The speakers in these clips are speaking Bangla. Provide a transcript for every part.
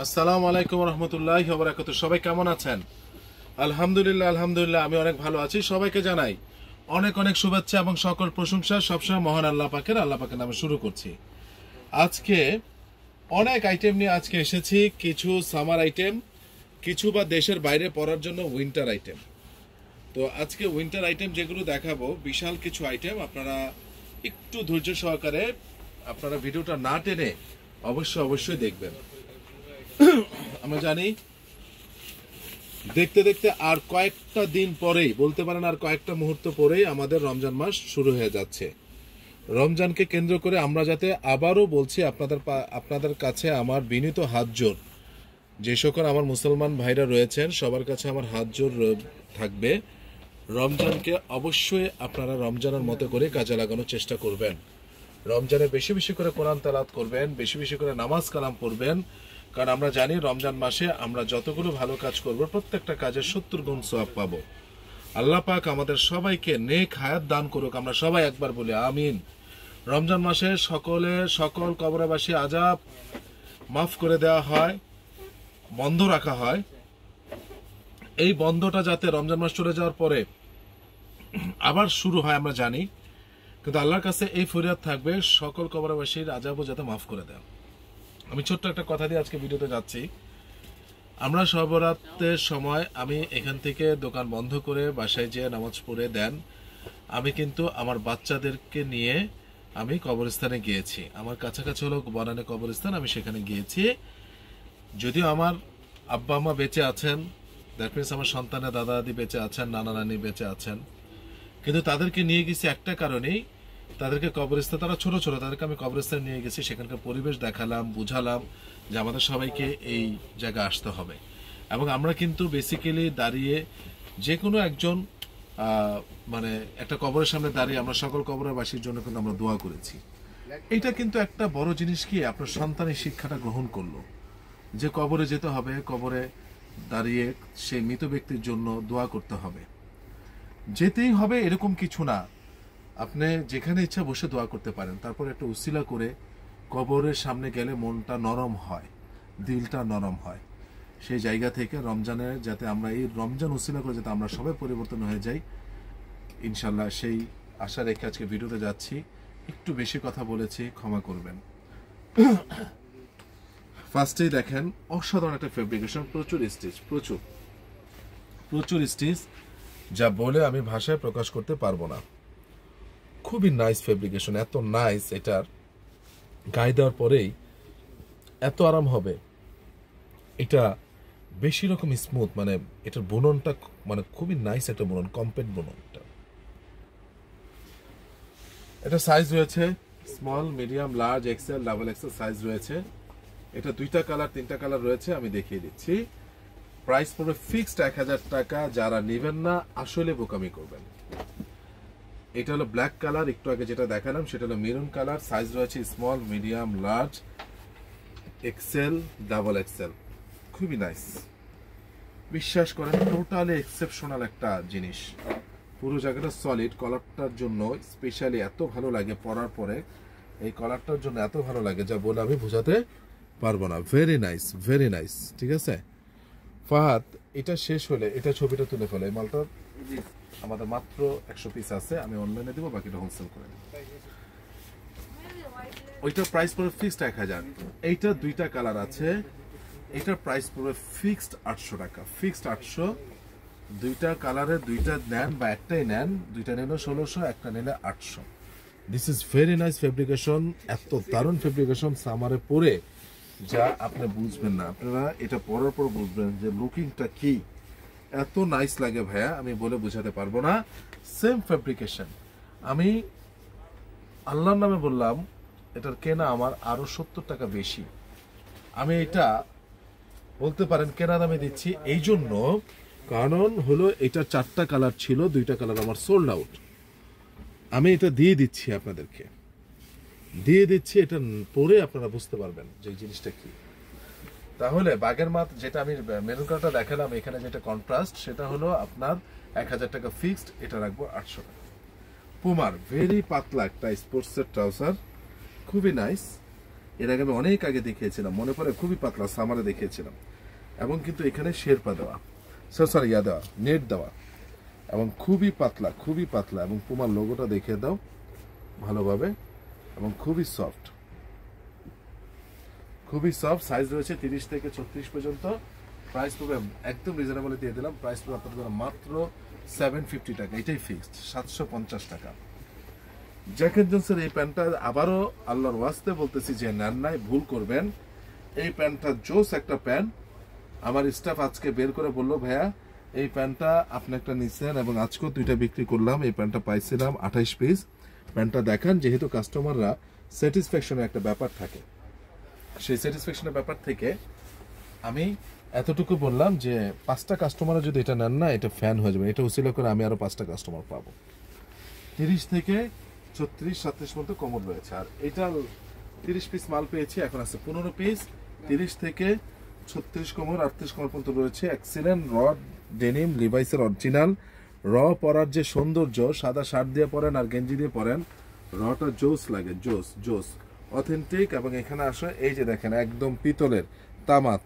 আসসালামু আলাইকুম রহমতুল্লাহি ওয়া বারাকাতুহু। সবাই কেমন আছেন? আলহামদুলিল্লাহ আলহামদুলিল্লাহ আমি অনেক ভালো আছি। সবাইকে জানাই অনেক অনেক শুভেচ্ছা এবং সকল প্রশংসা সবসময় মহান আল্লাহ পাকের নামে শুরু করছি। আজকে অনেক আইটেম নিয়ে আজকে এসেছি। কিছু সামার আইটেম, কিছু বা দেশের বাইরে পড়ার জন্য উইন্টার আইটেম। তো আজকে উইন্টার আইটেম যেগুলো দেখাবো বিশাল কিছু আইটেম। আপনারা একটু ধৈর্য সহকারে আপনারা ভিডিওটা না টেনে অবশ্যই দেখবেন। আমরা জানি দেখতে দেখতে আর কয়েকটা দিন পরেই, বলতে পারেন আর কয়েকটা মুহূর্ত পরেই আমাদের রমজান মাস শুরু হয়ে যাচ্ছে। রমজানকে কেন্দ্র করে আমরা যাতে, আবারও বলছি আপনাদের কাছে আমার বিনীত হাত জোর, যে সকল আমার মুসলমান ভাইরা রয়েছেন সবার কাছে আমার হাত জোর থাকবে, রমজানকে অবশ্যই আপনারা রমজানের মতো করে কাজে লাগানোর চেষ্টা করবেন। রমজানে বেশি বেশি করে কোরআন তেলাওয়াত করবেন, বেশি বেশি করে নামাজ কালাম পড়বেন। কারণ আমরা জানি রমজান মাসে আমরা যতগুলো ভালো কাজ করব প্রত্যেকটা কাজের 70 গুণ সওয়াব পাবো। আল্লাহ পাক আমাদের সবাইকে নেক হায়াত দান করুক। আমরা সবাই একবার বলি আমিন। রমজান মাসে সকল কবরবাসী আযাব মাফ করে দেওয়া হয়, বন্ধ রাখা হয়। এই বন্ধটা যাতে রমজান মাস চলে যাওয়ার পরে আবার শুরু হয় আমরা জানি, কিন্তু আল্লাহর কাছে এই ফরিয়াদ থাকবে সকল কবরবাসীর আযাবও যাতে মাফ করে দেন। আমি ছোট্ট একটা কথা দিয়ে আজকে ভিডিওতে যাচ্ছি। আমরা সবরাতের সময় আমি এখান থেকে দোকান বন্ধ করে বাসায় যেয়ে নামাজ পড়ে দেন, আমি কিন্তু আমার বাচ্চাদেরকে নিয়ে আমি কবরস্থানে গিয়েছি। আমার কাছাকাছি হলো বনানী কবরস্থান, আমি সেখানে গিয়েছি। যদিও আমার আব্বা আম্মা বেঁচে আছেন, দ্যাট মিনস আমার সন্তানের দাদা দাদি বেঁচে আছেন, নানা নানি বেঁচে আছেন, কিন্তু তাদেরকে নিয়ে গেছি একটা কারণেই, তাদেরকে কবরস্থান, তারা ছোট ছোট, তাদেরকে আমি কবরস্থানে নিয়ে গেছি, সেখানকার পরিবেশ দেখালাম, বুঝালাম যে আমাদের সবাইকে এই জায়গায় আসতে হবে। এবং আমরা কিন্তু বেসিক্যালি দাঁড়িয়ে যে কোনো একজন মানে একটা কবরের সামনে দাঁড়িয়ে আমরা সকল কবরবাসীর জন্য কিন্তু আমরা দোয়া করেছি। এটা কিন্তু একটা বড় জিনিস কি, আপনার সন্তানের শিক্ষাটা গ্রহণ করলো যে কবরে যেতে হবে, কবরে দাঁড়িয়ে সেই মৃত ব্যক্তির জন্য দোয়া করতে হবে, যেতেই হবে এরকম কিছু না। আপনি যেখানে ইচ্ছা বসে দোয়া করতে পারেন। তারপর একটা উসিলা করে কবরের সামনে গেলে মনটা নরম হয়, দিলটা নরম হয়। সেই জায়গা থেকে রমজানের যাতে আমরা এই রমজান উসিলা করে যাতে আমরা সবাই পরিবর্তন হয়ে যাই ইনশাল্লাহ, সেই আশা রেখে আজকে ভিডিওতে যাচ্ছি। একটু বেশি কথা বলেছি, ক্ষমা করবেন। ফার্স্টেই দেখেন অসাধারণ একটা ফেব্রিকেশন, প্রচুর স্টিচ, প্রচুর স্টিচ, যা বলে আমি ভাষায় প্রকাশ করতে পারবো না। খুবই নাইস ফেব্রিকেশন, এত নাইস, এটার গায়ে দেওয়ার পরেই এত আরাম হবে। এটা বেশি রকম স্মুথ, মানে এটার বুননটা মানে খুবই নাইস একটা বুনন, কম্প্যাক্ট বুননটা। এটা সাইজ রয়েছে small, medium, large, XL, double XL size রয়েছে। এটা 2টা কালার 3টা কালার রয়েছে, আমি দেখিয়ে দিচ্ছি। প্রাইস পড়বে ফিক্সড 1000 টাকা। যারা নেবেন না আসলে বোকামি করবেন। এটা হলো ব্ল্যাক কালার, একটু আগে যেটা দেখালাম সেটা হলো মেরুন কালার। সাইজ রয়েছে small, medium, large, XL, double XL. খুবই নাইস, বিশ্বাস করেন টোটালি এক্সেপশনাল একটা জিনিস। পুরো জায়গাটা সলিড, কলারটার জন্য স্পেশালি এত ভালো লাগে পরার পরে, এই কলারটার জন্য এত ভালো লাগে যা বলে আমি বোঝাতে পারবো না। Very nice, very nice. ঠিক আছে ফাহাদ, এটা শেষ হলে এটা ছবিটা তুলে ফেলে। এই মালটা আমাদের মাত্র 100 পিস আছে, আমি অনলাইনে দেবো, বাকিটা হোলসেল করে দেবো। ওইটার প্রাইস পড়বে ফিক্সড 1000। এইটা 2টা কালার আছে, এটার প্রাইস পড়বে ফিক্সড 800 টাকা। ফিক্সড 800। 2টা কালারের 2টা নেন বা একটাই নেন, 2টা নিলে 1600, একটা নিলে 800। This is very nice fabrication, এত দারুণ ফেব্রিকেশন সামারে পরে যা আপনি বুঝবেন না। আপনারা এটা পরার পর বুঝবেন যে লুকিংটা কি এত নাইস লাগে ভাইয়া, আমি বলে বোঝাতে পারবো না। সেম ফেব্রিকেশন, আমি আল্লাহর নামে বললাম এটার কেনা আমার আরো 70 টাকা বেশি। আমি এটা বলতে পারেন কেনা দামে দিচ্ছি এই জন্য, কারণ হলো এটা 4টা কালার ছিল, 2টা কালার আমার সোল্ড আউট। আমি এটা দিয়ে দিচ্ছি আপনাদেরকে, দিয়ে দিচ্ছি, এটা পরে আপনারা বুঝতে পারবেন যে জিনিসটা কি। তাহলে বাগের মাত যেটা আমি মেরুন কালারটা দেখালাম, এখানে যেটা কন্ট্রাস্ট সেটা হলো আপনার 1000 টাকা ফিক্সড, এটা রাখবো 800 টাকা। পুমার ভেরি পাতলা একটা স্পোর্টসের ট্রাউজার, খুবই নাইস। এর আগে আমি অনেক আগে দেখিয়েছিলাম, মনে পড়ে? খুবই পাতলা, সামারে দেখিয়েছিলাম। এবং কিন্তু এখানে শেরপা দেওয়া, সরি ইয়া দেওয়া, নেট দেওয়া, এবং খুবই পাতলা এবং পুমার লোগোটা দেখিয়ে দাও ভালোভাবে, এবং খুবই সফট, সাইজ রয়েছে 30 থেকে 36 পর্যন্ত। প্রাইস পড়বে একদম রিজনেবল দিয়ে দিলাম, প্রাইস পড়বে আপনাদের মাত্র 750 টাকা, এটাই ফিক্সড, 750 টাকা। জ্যাকেট জনসের এই প্যান্টটা আবারও আল্লাহর ওয়াস্তে বলতেছি, যে নেন নাই ভুল করবেন। এই প্যান্টটা জোস একটা প্যান্ট। আমার স্টাফ আজকে বের করে বললো, ভাইয়া এই প্যান্টটা আপনি একটা নিচ্ছেন, এবং আজকেও 2টা বিক্রি করলাম। এই প্যান্টটা পাইছিলাম 28 পিস। প্যান্টটা দেখান, যেহেতু কাস্টমাররা স্যাটিসফ্যাকশনের একটা ব্যাপার থাকে, সেই স্যাটিসফ্যাকশনের ব্যাপার থেকে আমি এতটুকু বললাম যে 5টা কাস্টমার যদি এটা নেন না, এটা ফ্যান হয়ে যাবে। এটা উসিলা করে আমি আরো 5টা কাস্টমার পাবো। 30 থেকে 36-37 পর্যন্ত কমর রয়েছে। আর এটা 30 পিস মাল পেয়েছি, এখন আছে 15 পিস। 30 থেকে 36 কমর, 38 কমর পর্যন্ত রয়েছে। এক্সিলেন্ট র ডেনিম, লিভাইসের অরিজিনাল। র পরার যে সৌন্দর্য, সাদা শার্ট দিয়ে পরেন আর গেঞ্জি দিয়ে পরেন, রটা জোস লাগে, জোস অথেন্টিক। এবং এখানে আসে এই যে দেখেন, একদম পিতলের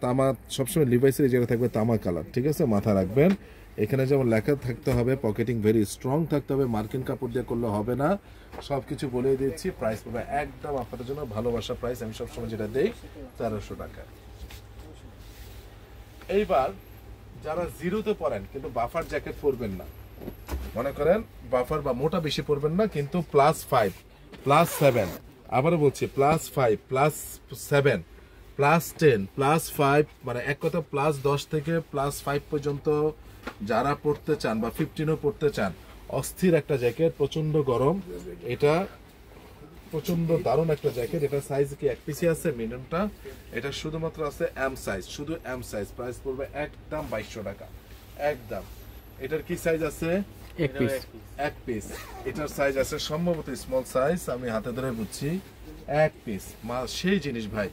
তামা সবসময় লিভাইসের এই জায়গায় থাকবে তামা কালার, ঠিক আছে? মাথা রাখবেন। এখানে যেমন লেখা থাকতে হবে, পকেটিং ভেরি স্ট্রং থাকতে হবে, মার্কিন কাপড় দিয়ে করলে হবে না। সবকিছু বলে দিচ্ছি। প্রাইস পাবে একদম আপনাদের জন্য ভালোবাসা প্রাইস, আমি সবসময় যেটা দেই 1300 টাকা। এইবার যারা জিরোতে পরেন কিন্তু বাফার জ্যাকেট পরবেন না, মনে করেন বাফার বা মোটা বেশি পরবেন না, কিন্তু +5 +7, আবারও বলছি +5 +7 +10 +5, মানে এক কথা +10 থেকে +5 পর্যন্ত যারা পড়তে চান, বা 15ও পড়তে চান, অস্থির একটা জ্যাকেট, প্রচন্ড গরম। এটা প্রচন্ড দারুণ একটা জ্যাকেট। এটা সাইজ কি এক পিসি আছে মিনিমামটা, এটা শুধুমাত্র আছে এম সাইজ, শুধু এম সাইজ। প্রাইস পড়বে একদম 2200 টাকা, একদম। এটার কি সাইজ আছে? এক পিস। এটার সাইজ আছে সম্ভবত স্মল সাইজ, আমি হাতে ধরে বুঝছি, এক পিস মাল। সেই জিনিস ভাই,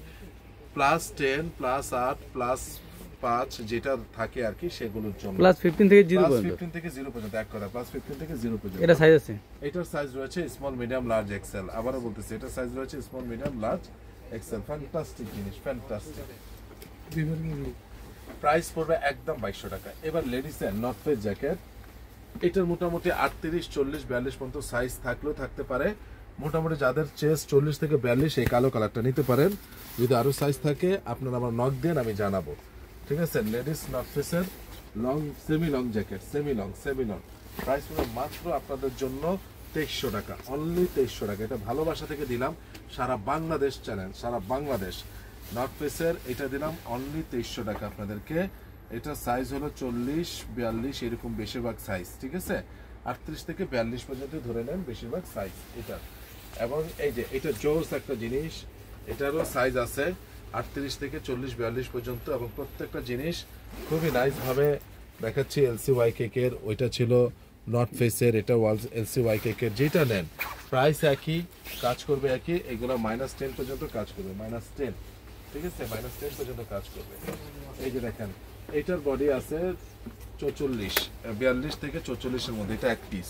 +10 +8 +5 যেটা থাকে আর কি, সেগুলোর জন্য +15 থেকে 0 পর্যন্ত, এক কথা +15 থেকে 0 পর্যন্ত। এটা সাইজ আছে। এটার সাইজ রয়েছে স্মল, মিডিয়াম, লার্জ, এক্সেল। আবারও বলতেছি, এটার সাইজ রয়েছে small, medium, large, XL. Fantastic জিনিস, ফ্যান্টাস্টিক। প্রাইস পড়বে একদম 2200 টাকা। এবার লেডিসের নর্থ ফেস জ্যাকেট, এটার মোটামুটি 38, 40, 42 পর্যন্ত সাইজ থাকলেও থাকতে পারে। মোটামুটি যাদের চেস্ট 40 থেকে 42, এই কালো কালারটা নিতে পারেন। যদি আরো সাইজ থাকে আপনারা আমার নক দেন, আমি জানাবো, ঠিক আছে? লেডিস নর্থ ফেসের long, semi long jacket, semi long. Price পড়বে মাত্র আপনাদের জন্য 2300 টাকা, অনলি 2300 টাকা। এটা ভালোবাসা থেকে দিলাম, সারা বাংলাদেশ চ্যালেঞ্জ, সারা বাংলাদেশ। নর্থ ফেসের এটা দিলাম অনলি 2300 টাকা আপনাদেরকে। এটা সাইজ হলো 40, 42 এরকম বেশিরভাগ সাইজ, ঠিক আছে? 38 থেকে 42 পর্যন্ত ধরে নেন বেশিরভাগ সাইজ এটা। এবং এই যে এটা জোস একটা জিনিস, এটারও সাইজ আছে 38 থেকে 40, 42 পর্যন্ত, এবং প্রত্যেকটা জিনিস খুবই নাইস ভাবে দেখাচ্ছি। LCY কেকের, ওইটা ছিল নর্থ ফেসের, এটা LCY কেকের। যেটা নেন প্রাইস একই, কাজ করবে একই। এগুলো -10 পর্যন্ত কাজ করবে, -10, ঠিক আছে? -10 পর্যন্ত কাজ করবে। এই যে দেখেন, এটার বডি আছে 44, 42 থেকে 44 এর মধ্যে, এটা এক পিস।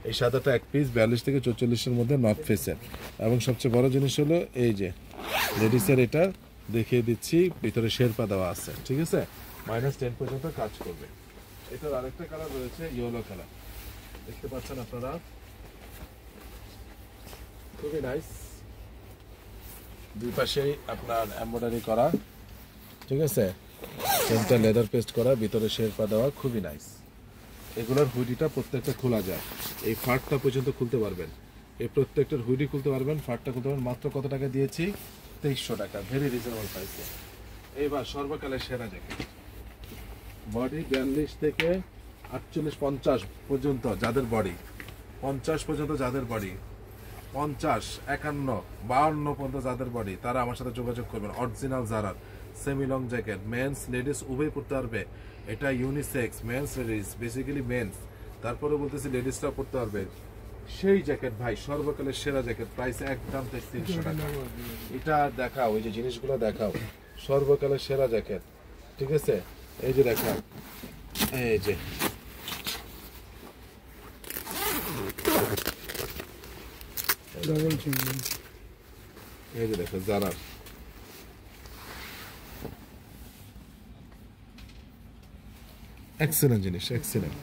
এই সাদাটা এক পিস, 42 থেকে 44 এর মধ্যে নর্থ ফেসের। এবং সবচেয়ে বড় জিনিস হলো এই যে লেডিসের, এটা দেখিয়ে দিচ্ছি, ভিতরে শেরপা দেওয়া আছে, ঠিক আছে? -10 পর্যন্ত কাজ করবে। এটার আরেকটা কালার রয়েছে ইয়েলো কালার, দেখতে পাচ্ছেন আপনারা, খুবই নাইস। দুই পাশেই আপনার এমব্রয়ডারি করা, ঠিক আছে? সেন্টার লেদার পেস্ট করা, ভিতরে শেরপা দেওয়া, খুবই নাইস। এগুলোর হুডিটা প্রত্যেকটা খোলা যায়, এই ফাটটা পর্যন্ত খুলতে পারবেন, এই প্রত্যেকটার হুডি খুলতে পারবেন, ফাটটা খুলতে পারবেন। মাত্র কত টাকা দিয়েছি? 2300 টাকা, ভেরি রিজনেবল প্রাইসে। এবার সর্বকালের সেরা জ্যাকেট, বডি 42 থেকে 48, 50 পর্যন্ত যাদের বডি, 50 পর্যন্ত যাদের বডি, 50, 51, 52 পর্যন্ত যাদের বডি, তারা আমার সাথে যোগাযোগ করবেন। অরিজিনাল জারার semi long jacket, men's ladies উভয় পড়তে পারবে। এটা unisex, men's ladies, basically men's, তারপরে বলতেছি লেডিসটাও পড়তে পারবে। সেই জ্যাকেট ভাই, সর্বকালের সেরা জ্যাকেট, প্রাইস একদম 300 টাকা। এটা দেখাও, ওই যে জিনিসগুলো দেখাও, সর্বকালের সেরা জ্যাকেট, ঠিক আছে? এই যে দেখাও, এই যে এই যে দেখো জারার, এক্সেলেন্ট জিনিস, এক্সেলেন্ট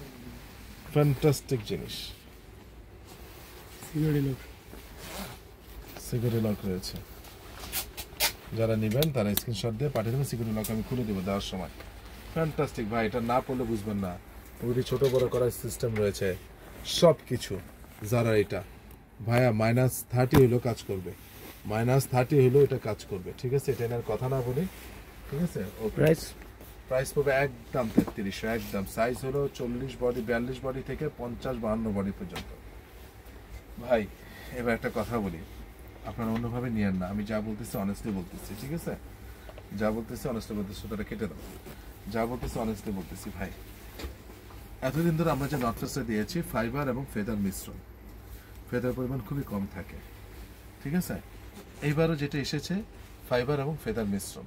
ফ্যান্টাস্টিক জিনিস। সিকিউরিটি লক রয়েছে, যারা নেবেন তারা স্ক্রিনশট দিয়ে পাঠিয়ে দেবেন। সিকিউরিটি লক আমি খুলে দেবো দেওয়ার সময়। ফ্যান্টাস্টিক ভাই, এটা না পড়লে বুঝবেন না। ওই ছোট বড় করার সিস্টেম রয়েছে সব কিছু। যারা এটা ভাইয়া -30 হইলেও কাজ করবে, -30 হইলেও এটা কাজ করবে, ঠিক আছে? এটা এনার কথা না বলি, ঠিক আছে? প্রাইস পড়বে একদম 3300, একদম। সাইজ হলো 40 বডি, 42 বডি থেকে 50-52 বডি পর্যন্ত। ভাই এবার একটা কথা বলি, আপনারা অন্যভাবে নিয়েন না। আমি যা বলতেছি অনেস্টলি বলতেছি, ঠিক আছে? যা বলতেছি অনেস্টলি বলতেছি, ওটা কেটে দাও। যা বলতেছি অনেস্টলি বলতেছি ভাই। এতদিন ধরে আমরা যে নর্থ ফেসে দিয়েছি ফাইবার এবং ফেদার মিশ্রণ, ফেদার পরিমাণ খুবই কম থাকে, ঠিক আছে? এইবারও যেটা এসেছে ফাইবার এবং ফেদার মিশ্রণ।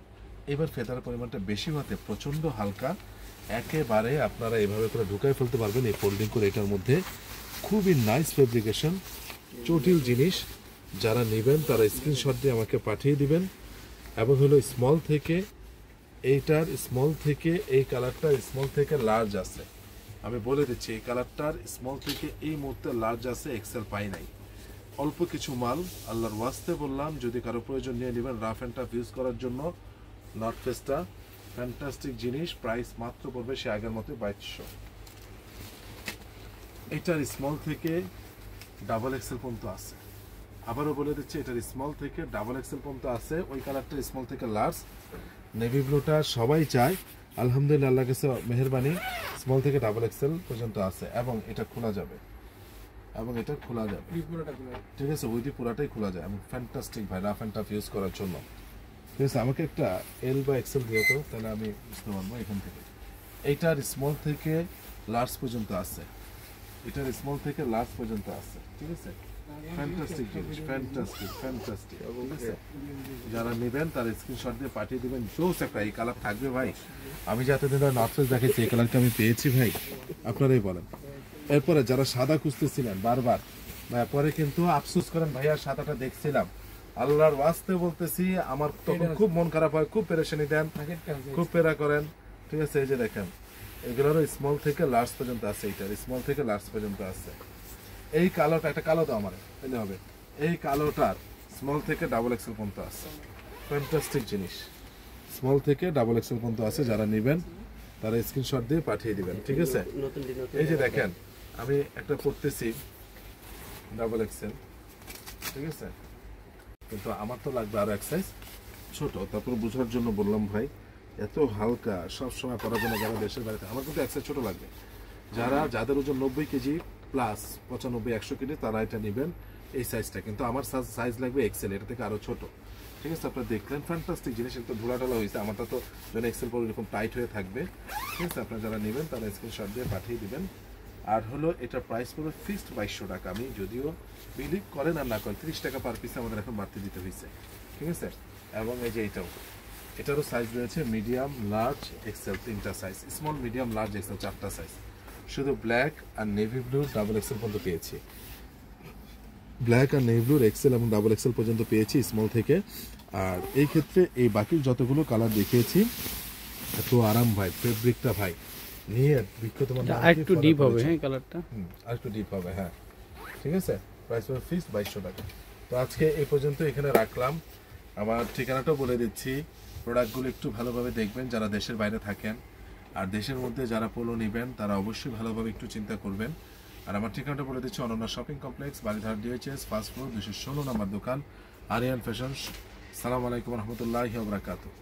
এবার ফেদার পরিমাণটা বেশি হতে প্রচন্ড হালকা, একেবারে আপনারা এভাবে করে ঢুকাই ফেলতে পারবেন এই ফোল্ডিং করে। এটার মধ্যে খুবই নাইস ফেব্রিকেশন, জটিল জিনিস। যারা নেবেন তারা স্ক্রিনশট দিয়ে আমাকে পাঠিয়ে দিবেন। এবং হলো স্মল থেকে, এইটার স্মল থেকে এই কালারটা স্মল থেকে লার্জ আছে। আমি বলে দিচ্ছি এই কালারটার স্মল থেকে এই মুহূর্তে লার্জ আছে, এক্সেল পাই নাই। অল্প কিছু মাল, আল্লাহর ওয়াস্তে বললাম, যদি কারো প্রয়োজন নিয়ে নেবেন রাফ অ্যান্ড টাফ ইউজ করার জন্য। নর্থ ফেসটা ফ্যান্টাস্টিক জিনিস, প্রাইস মাত্র পড়বে সে আগের মতো 2200। এটার স্মল থেকে ডাবল এক্সেল পর্যন্ত আছে। আবারও বলে দিচ্ছি এটার স্মল থেকে ডাবল এক্সেল পর্যন্ত আছে। ওই কালারটা স্মল থেকে লার্জ। নেভি ব্লুটা সবাই চায়, আলহামদুলিল্লাহ আল্লাহর কাছে মেহেরবানি, স্মল থেকে ডাবল এক্সেল পর্যন্ত আছে। এবং এটা খোলা যাবে, এবং এটা খোলা যাবে, ঠিক আছে? ওইটি পুরাটাই খোলা যায়। এবং ফ্যান্টাস্টিক ভাই, রাফ অ্যান্ড টাফ ইউজ করার জন্য, ঠিক আছে? আমাকে একটা এল বা এক্সেল দিও তো, তাহলে আমি বুঝতে পারবো এখান থেকে। এইটার স্মল থেকে লার্জ পর্যন্ত আছে, এটার স্মল থেকে লার্জ পর্যন্ত আছে, ঠিক আছে? ফ্যান্টাস্টিক জিনিস, ফ্যান্টাস্টিক ফ্যান্টাস্টিক, ঠিক আছে? যারা নেবেন তারা স্ক্রিনশট দিয়ে পাঠিয়ে দেবেন। জোস একটা এই কালার থাকবে ভাই। আমি যাতে দিন নর্থ ফেস দেখেছি, এই কালারটা আমি পেয়েছি ভাই, আপনারাই বলেন। এরপরে যারা সাদা খুঁজতেছিলেন বারবার, পরে কিন্তু আফসোস করেন ভাইয়া সাদাটা দেখছিলাম, আল্লাহর ওয়াস্তে বলতেছি, আমার তখন খুব মন খারাপ হয়, খুব পেরেশানি দেন, খুব পেরা করেন, ঠিক আছে? এই যে দেখেন, এগুলোরও স্মল থেকে লার্জ পর্যন্ত আছে, এইটার স্মল থেকে লার্জ পর্যন্ত আছে। এই কালোটা, একটা কালো দাও আমার তাহলে হবে। এই কালোটার স্মল থেকে ডাবল এক্সেল পর্যন্ত আছে। ফ্যান্টাস্টিক জিনিস, স্মল থেকে ডাবল এক্সেল পর্যন্ত আছে। যারা নেবেন তারা স্ক্রিনশট দিয়ে পাঠিয়ে দিবেন, ঠিক আছে? এই যে দেখেন, আমি একটা পড়তেছি ডাবল এক্সেল, ঠিক আছে? কিন্তু আমার তো লাগবে আরো এক সাইজ ছোট। তারপর বোঝার জন্য বললাম ভাই, এত হালকা সব সময় পরার জন্য যারা দেশের বাড়িতে, আমার কিন্তু এক সাইজ ছোট লাগবে। যাদের ওজন 90 কেজি প্লাস, 95-100 কেজি, তারা এটা নেবেন এই সাইজটা। কিন্তু আমার সাইজ লাগবে এক্সেল, এটা থেকে আরো ছোট, ঠিক আছে? আপনারা দেখলেন ফ্যান্টাস্টিক জিনিস, একটু ধুলাটালা হয়েছে। আমারটা তো যেন এক্সেল পরে এরকম টাইট হয়ে থাকবে, ঠিক আছে? আপনারা যারা নেবেন তারা স্ক্রিনশট দিয়ে পাঠিয়ে দিবেন। আর হলো এটার প্রাইস পড়বে ফিক্সড 2200 টাকা। আমি যদিও বিলিভ করেন আর না করেন, 30 টাকা পার পিসে আমাদের এখন বাড়তি দিতে হয়েছে, ঠিক আছে? এবং এই যে এটারও সাইজ রয়েছে মিডিয়াম, লার্জ, এক্সেল, 3টা size. Small, medium, large, XL 4টা সাইজ। শুধু ব্ল্যাক আর নেভি ব্লু ডাবল এক্সেল পর্যন্ত পেয়েছি, ব্ল্যাক আর নেভি ব্লুর এক্সেল এবং ডাবল এক্সেল পর্যন্ত পেয়েছি স্মল থেকে। আর এই ক্ষেত্রে এই বাকি যতগুলো কালার দেখিয়েছি, এত আরাম ভাই, ফেব্রিকটা ভাই নিয়ে বিখ্যাত একটু ডিপ হবে, হ্যাঁ কালারটা আর একটু ডিপ হবে, হ্যাঁ, ঠিক আছে? প্রাইস হবে ফিক্সড 2200 টাকা। তো আজকে এই পর্যন্ত এখানে রাখলাম। আমার ঠিকানাটাও বলে দিচ্ছি, প্রোডাক্টগুলো একটু ভালোভাবে দেখবেন যারা দেশের বাইরে থাকেন। আর দেশের মধ্যে যারা পোলো নেবেন তারা অবশ্যই ভালোভাবে একটু চিন্তা করবেন। আর আমার ঠিকানাটা বলে দিচ্ছি, Ananya shopping complex, Baridhara DHS, first floor, 216 নম্বর দোকান, আরিয়ান ফ্যাশন। সালাম আলাইকুম রহমতুল্লাহি ওয়া বারাকাতুহু।